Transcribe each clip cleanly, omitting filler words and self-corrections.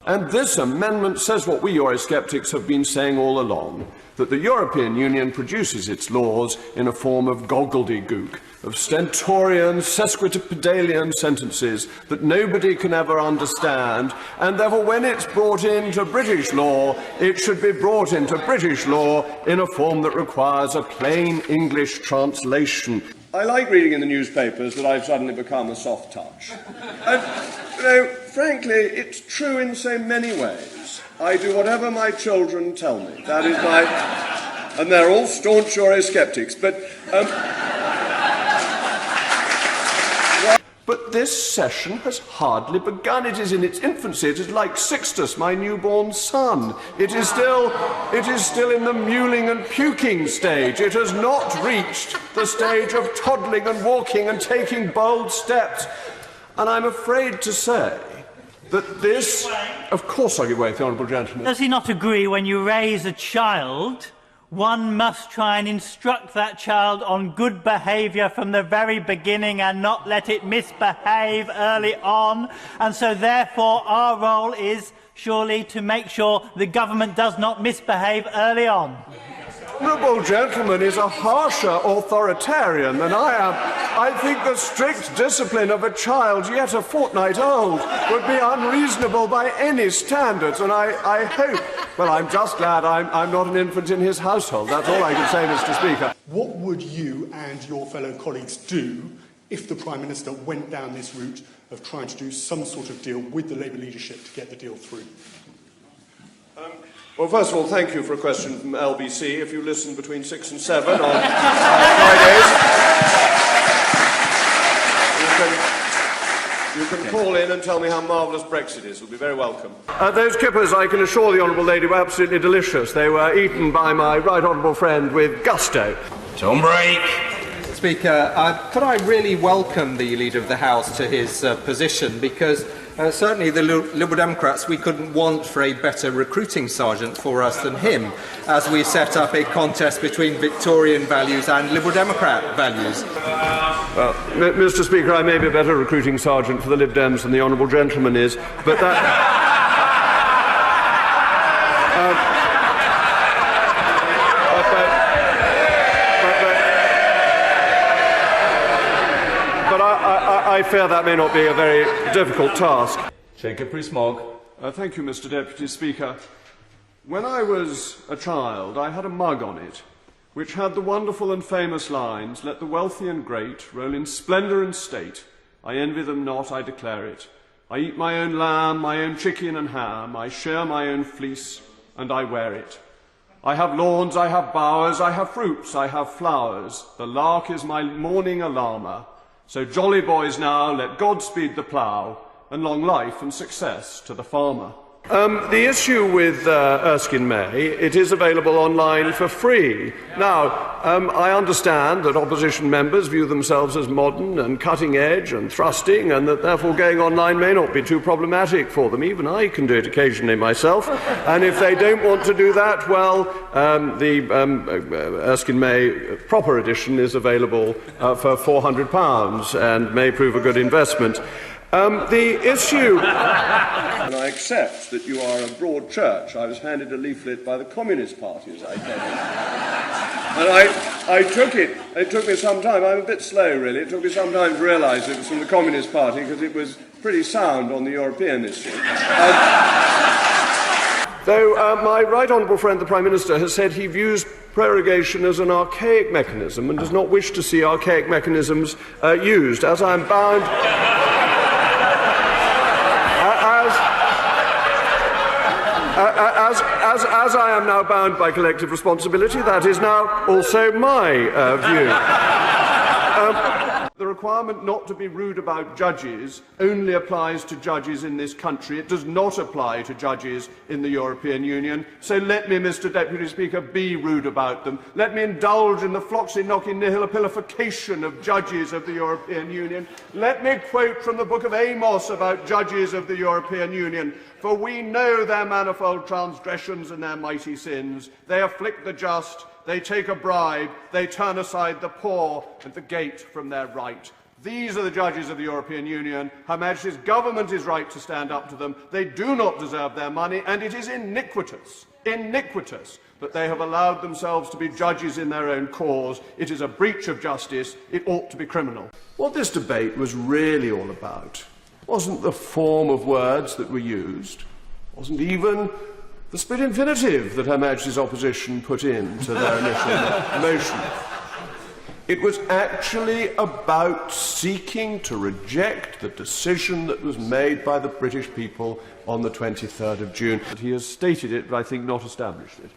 And this amendment says what we Eurosceptics have been saying all along, that the European Union produces its laws in a form of gobbledygook, of stentorian, sesquipedalian sentences that nobody can ever understand, and therefore when it's brought into British law, it should be brought into British law in a form that requires a plain English translation. I like reading in the newspapers that I've suddenly become a soft touch. And, frankly, it's true in so many ways. I do whatever my children tell me. That is my... And they're all staunch Eurosceptics, but... But this session has hardly begun. It is in its infancy. It is like Sixtus, my newborn son. It is still in the mewling and puking stage. It has not reached the stage of toddling and walking and taking bold steps. And I'm afraid to say that this... Of course I'll give way to the honourable gentleman. Does he not agree when you raise a child, one must try and instruct that child on good behaviour from the very beginning and not let it misbehave early on? And so therefore our role is surely to make sure the government does not misbehave early on. The honourable gentleman is a harsher authoritarian than I am. I think the strict discipline of a child yet a fortnight old would be unreasonable by any standards, and I hope... Well, I'm just glad I'm not an infant in his household. That's all I can say, Mr. Speaker. What would you and your fellow colleagues do if the Prime Minister went down this route of trying to do some sort of deal with the Labour leadership to get the deal through? Well, first of all, thank you for a question from LBC. If you listen between 6 and 7 on Fridays, you can call in and tell me how marvellous Brexit is. You'll be very welcome. Those kippers, I can assure the honourable lady, were absolutely delicious. They were eaten by my right honourable friend with gusto. Tom break. Speaker, could I really welcome the Leader of the House to his position, because certainly the Liberal Democrats, we couldn't want for a better recruiting sergeant for us than him, as we set up a contest between Victorian values and Liberal Democrat values. Well, Mr. Speaker, I may be a better recruiting sergeant for the Lib Dems than the honourable gentleman is, but that... I fear that may not be a very difficult task. Jacob Rees-Mogg. Thank you, Mr. Deputy Speaker. When I was a child, I had a mug on it, which had the wonderful and famous lines, "Let the wealthy and great roll in splendour and state. I envy them not, I declare it. I eat my own lamb, my own chicken and ham. I share my own fleece, and I wear it. I have lawns, I have bowers, I have fruits, I have flowers. The lark is my morning alarmer. So jolly boys now, let God speed the plough, and long life and success to the farmer." The issue with Erskine May, it is available online for free. Now, I understand that opposition members view themselves as modern and cutting edge and thrusting, and that therefore going online may not be too problematic for them. Even I can do it occasionally myself. And if they don't want to do that, well, the Erskine May proper edition is available for £400 and may prove a good investment. The issue... And I accept that you are a broad church. I was handed a leaflet by the Communist Party as I came in. And I took it. It took me some time. I'm a bit slow, really. It took me some time to realise it was from the Communist Party because it was pretty sound on the European issue. Though my right honourable friend, the Prime Minister, has said he views prorogation as an archaic mechanism and does not wish to see archaic mechanisms used, as I am bound... As I am now bound by collective responsibility, that is now also my view. The requirement not to be rude about judges only applies to judges in this country. It does not apply to judges in the European Union. So let me, Mr. Deputy Speaker, be rude about them. Let me indulge in the floxy-knocking-nihilopilification of judges of the European Union. Let me quote from the book of Amos about judges of the European Union. For we know their manifold transgressions and their mighty sins. They afflict the just, they take a bribe, they turn aside the poor, and the gate from their right. These are the judges of the European Union. Her Majesty's government is right to stand up to them. They do not deserve their money, and it is iniquitous that they have allowed themselves to be judges in their own cause. It is a breach of justice. It ought to be criminal. What this debate was really all about wasn't the form of words that were used, wasn't even the split infinitive that Her Majesty's opposition put into their initial motion. It was actually about seeking to reject the decision that was made by the British people on the 23rd of June. He has stated it, but I think not established it.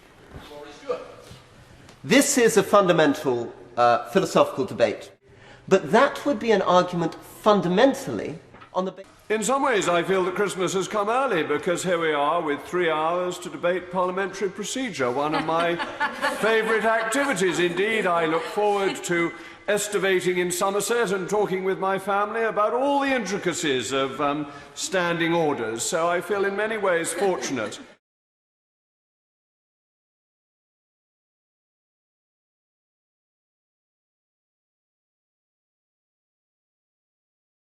This is a fundamental philosophical debate, but that would be an argument fundamentally on the basis. In some ways, I feel that Christmas has come early, because here we are with 3 hours to debate parliamentary procedure, one of my favourite activities. Indeed, I look forward to estivating in Somerset and talking with my family about all the intricacies of standing orders, so I feel in many ways fortunate.